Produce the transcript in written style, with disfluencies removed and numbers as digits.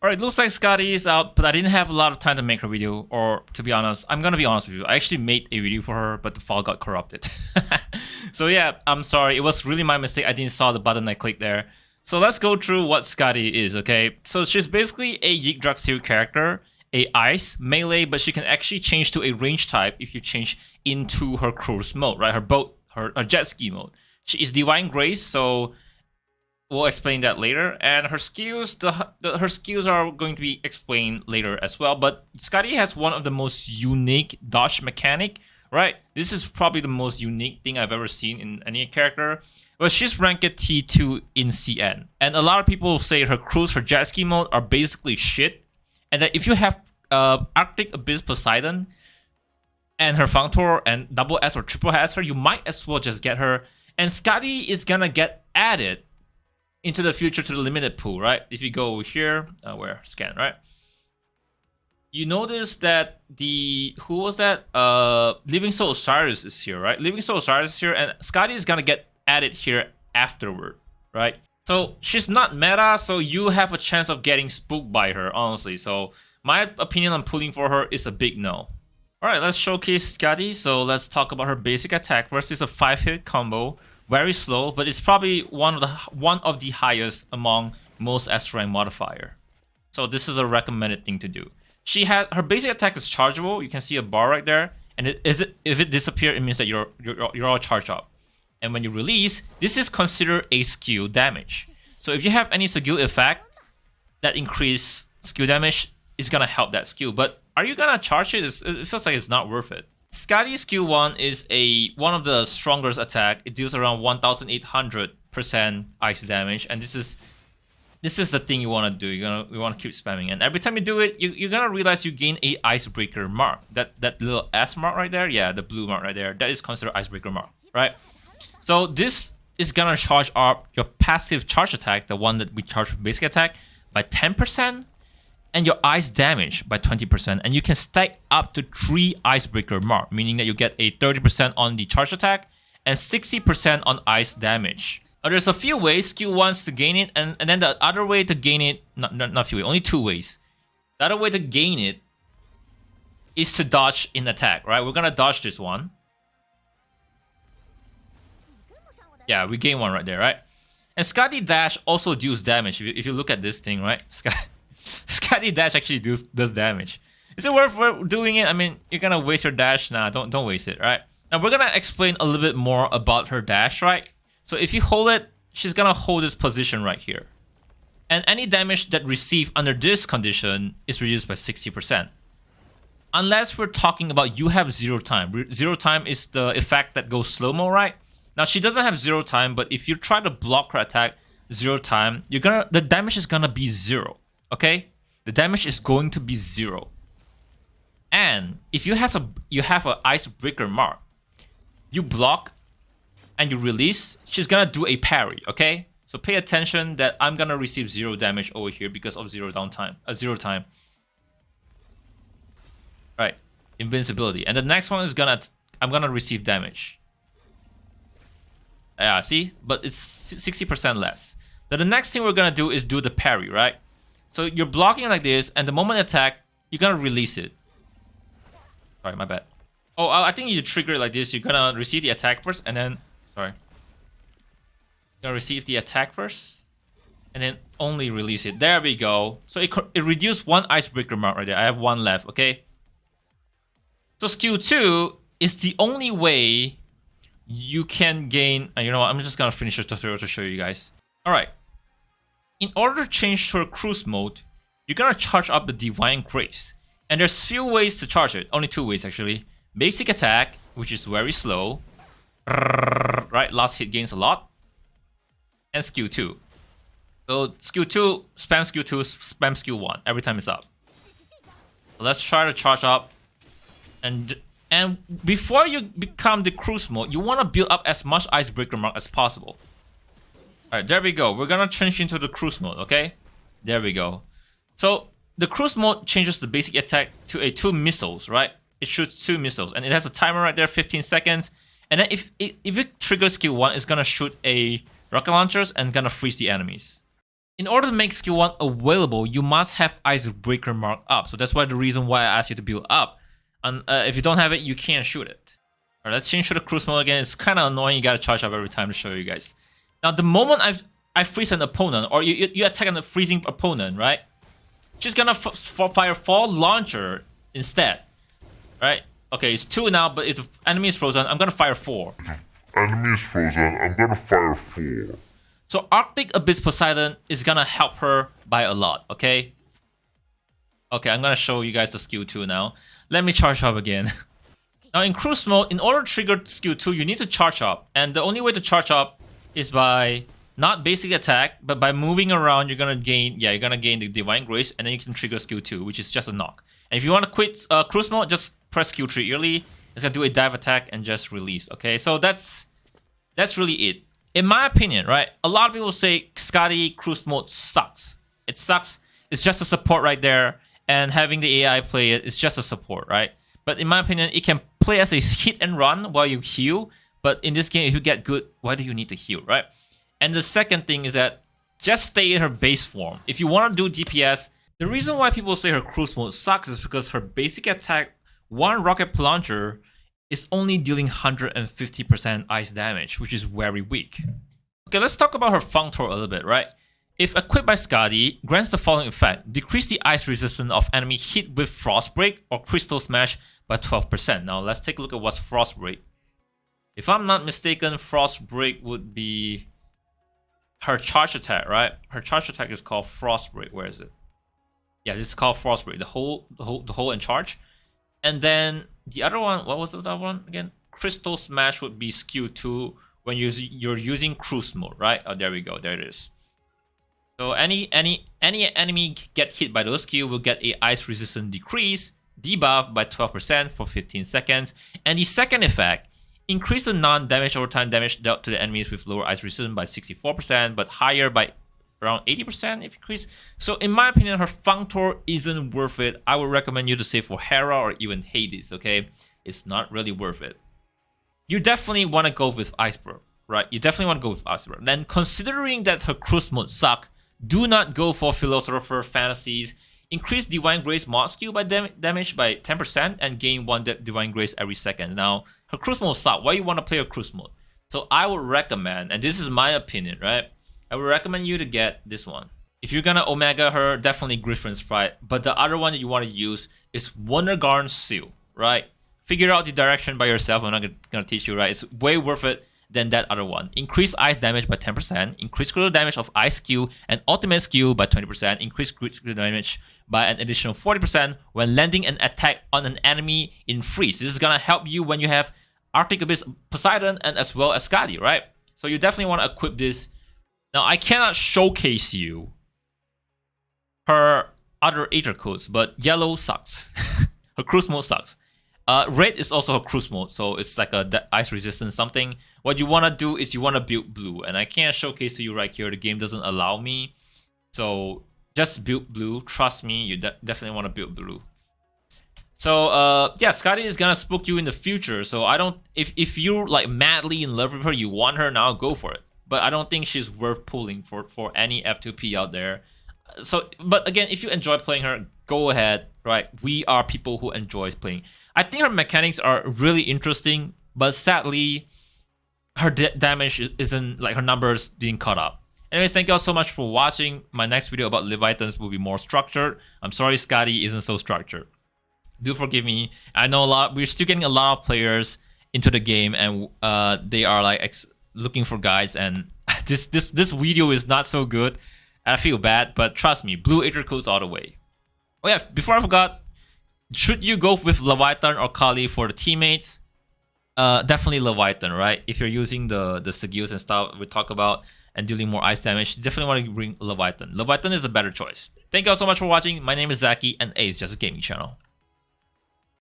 Alright, looks like Skadi is out, but I didn't have a lot of time to make her video, or to be honest, I'm gonna be honest with you, I actually made a video for her, but the file got corrupted. So yeah, I'm sorry, it was really my mistake, I didn't saw the button I clicked there. So let's go through what Skadi is, okay? So she's basically a Yggdrasil tier character, a ice, melee, but she can actually change to a range type if you change into her cruise mode, right? Her boat, her jet ski mode. She is Divine Grace, so we'll explain that later, and her skills, her skills are going to be explained later as well. But Skadi has one of the most unique dodge mechanic, right? This is probably the most unique thing I've ever seen in any character. Well, she's ranked T2 in CN, and a lot of people say her cruise, her jet ski mode are basically shit, and that if you have Arctic Abyss Poseidon and her Functor and double S or triple S her, you might as well just get her. And Skadi is gonna get added into the future to the limited pool, right? If you go here, where scan, right? You notice that who was that? Living Soul Osiris is here, right? Living Soul Osiris is here, and Skadi is gonna get added here afterward, right? So she's not meta, so you have a chance of getting spooked by her, honestly. So my opinion on pulling for her is a big no. All right, let's showcase Skadi. So let's talk about her basic attack. First is a 5-hit combo. Very slow, but it's probably one of the highest among most S rank modifier. So this is a recommended thing to do. She had her basic attack is chargeable. You can see a bar right there, and if it disappears, it means that you're all charged up. And when you release, this is considered a skill damage. So if you have any skill effect that increase skill damage, it's gonna help that skill. But are you gonna charge it? It feels like it's not worth it. Skadi skill 1 is one of the strongest attack. It deals around 1,800% ice damage, and this is the thing you want to do. You want to keep spamming, and every time you do it, you're gonna realize you gain a icebreaker mark. That little S mark right there, yeah, the blue mark right there, that is considered icebreaker mark, right? So this is gonna charge up your passive charge attack, the one that we charge for basic attack, by 10%. And your ice damage by 20%, and you can stack up to 3 icebreaker mark, meaning that you get a 30% on the charge attack and 60% on ice damage. There's a few ways skill 1 to gain it, and then the other way to gain it, not few ways, only 2 ways. The other way to gain it is to dodge in attack, right? We're gonna dodge this one. Yeah, we gain 1 right there, right? And Skadi dash also deals damage. If you look at this thing, right? Skadi dash actually does damage. Is it worth doing it? I mean, you're gonna waste your dash. Nah, don't waste it, right? Now we're gonna explain a little bit more about her dash, right? So if you hold it, she's gonna hold this position right here. And any damage that received under this condition is reduced by 60%. Unless we're talking about you have 0 time. 0 time is the effect that goes slow-mo, right? Now she doesn't have 0 time, but if you try to block her attack 0 time, the damage is gonna be 0. Okay, the damage is going to be 0. And if you have an icebreaker mark, you block and you release, she's gonna do a parry. Okay, so pay attention that I'm gonna receive 0 damage over here because of 0 downtime, 0 time. Right, invincibility, and the next one is I'm gonna receive damage. Yeah, see, but it's 60% less. Then the next thing we're gonna do is do the parry, right? So you're blocking like this, and the moment you attack, you're gonna release it. Sorry, my bad. Oh, I think you trigger it like this. You're gonna receive the attack first, and then... Sorry. You're gonna receive the attack first, and then only release it. There we go. So it reduced 1 icebreaker mark right there. I have 1 left, okay? So skill 2 is the only way you can gain... you know what? I'm just gonna finish the tutorial to show you guys. Alright. In order to change to a cruise mode, you're gonna charge up the Divine Grace. And there's few ways to charge it. Only 2 ways actually. Basic attack, which is very slow. Right, last hit gains a lot. And skill 2. So skill 2, spam skill 2, spam skill 1 every time it's up. So let's try to charge up. And before you become the cruise mode, you wanna build up as much icebreaker mark as possible. Alright, there we go. We're gonna change into the cruise mode, okay? There we go. So the cruise mode changes the basic attack to a 2 missiles, right? It shoots 2 missiles, and it has a timer right there, 15 seconds. And then if it triggers skill 1, it's gonna shoot a rocket launchers and gonna freeze the enemies. in order to make skill 1 available, you must have Icebreaker marked up. So that's why the reason why I asked you to build up. And if you don't have it, you can't shoot it. Alright, let's change to the cruise mode again. It's kind of annoying. You gotta charge up every time to show you guys. Now, the moment I freeze an opponent, or you attack a freezing opponent, right? She's gonna fire Fall Launcher instead, right? Okay, it's 2 now, but if the enemy is frozen, I'm gonna fire 4. Enemy is frozen, I'm gonna fire 4. So Arctic Abyss Poseidon is gonna help her by a lot, okay? Okay, I'm gonna show you guys the skill 2 now. Let me charge up again. Now in cruise mode, in order to trigger skill 2, you need to charge up. And the only way to charge up is by not basic attack, but by moving around, you're gonna gain the Divine Grace, and then you can trigger skill 2, which is just a knock. And if you want to quit cruise mode, just press skill 3 early. It's gonna do a dive attack and just release. Okay, so that's really it. In my opinion, right? A lot of people say Skadi cruise mode sucks. It sucks. It's just a support right there, and having the AI play it is just a support, right? But in my opinion, it can play as a hit and run while you heal. But in this game, if you get good, why do you need to heal, right? And the second thing is that just stay in her base form. If you want to do DPS, the reason why people say her cruise mode sucks is because her basic attack, 1 rocket launcher, is only dealing 150% ice damage, which is very weak. Okay, let's talk about her Functor a little bit, right? If equipped by Skadi, grants the following effect: decrease the ice resistance of enemy hit with Frostbreak or Crystal Smash by 12%. Now let's take a look at what's Frostbreak. If I'm not mistaken, Frostbreak would be her charge attack, right? Her charge attack is called Frostbreak. Where is it? Yeah, this is called Frostbreak. The whole in charge. And then the other one, what was the other one again? Crystal Smash would be skill 2 when you're using cruise mode, right? Oh, there we go. There it is. So any enemy get hit by those skill will get a ice resistance decrease, debuff by 12% for 15 seconds. And the second effect, increase the non-damage over time damage dealt to the enemies with lower ice resistance by 64%, but higher by around 80% if increase. So in my opinion, her Functor isn't worth it. I would recommend you to save for Hera or even Hades, okay? It's not really worth it. You definitely want to go with Iceberg, right? You definitely want to go with Iceberg. Then considering that her cruise mode suck, do not go for Philosopher Fantasies. Increase Divine Grace mod skill by damage by 10% and gain 1 Divine Grace every second. Now, her cruise mode sucks. Why you want to play her cruise mode? So I would recommend, and this is my opinion, right? I would recommend you to get this one. If you're gonna Omega her, definitely Griffin's Pride. But the other one that you want to use is Wondergarn Seal, right? Figure out the direction by yourself. I'm not gonna teach you, right? It's way worth it than that other one. Increase ice damage by 10%, increase critical damage of ice skill and ultimate skill by 20%, increase critical damage by an additional 40% when landing an attack on an enemy in freeze. This is gonna help you when you have Arctic Abyss Poseidon and as well as Skadi, right? So you definitely want to equip this. Now I cannot showcase you her other Aether codes, but yellow sucks. Her cruise mode sucks. Red is also her cruise mode, so it's like a ice resistance something. What you want to do is you want to build blue, and I can't showcase to you right here. The game doesn't allow me, so just build blue. Trust me, you definitely want to build blue. So yeah, Skadi is gonna spook you in the future. So I don't, if you're like madly in love with her, you want her now, go for it. But I don't think she's worth pulling for any F2P out there. So, but again, if you enjoy playing her, go ahead, right? We are people who enjoys playing. I think her mechanics are really interesting, but sadly, her damage isn't, like, her numbers didn't caught up. Anyways, thank you all so much for watching. My next video about Leviathans will be more structured. I'm sorry Skadi isn't so structured. Do forgive me. I know we're still getting a lot of players into the game, and they are like looking for guides, and this video is not so good. I feel bad, but trust me, blue Aether codes all the way. Oh yeah, before I forgot, should you go with Leviathan or Kali for the teammates? Definitely Leviathan, right? If you're using the Sigils and stuff we talk about and dealing more ice damage, definitely want to bring Leviathan. Leviathan is a better choice. Thank you all so much for watching. My name is Zackie, and A is just a gaming channel.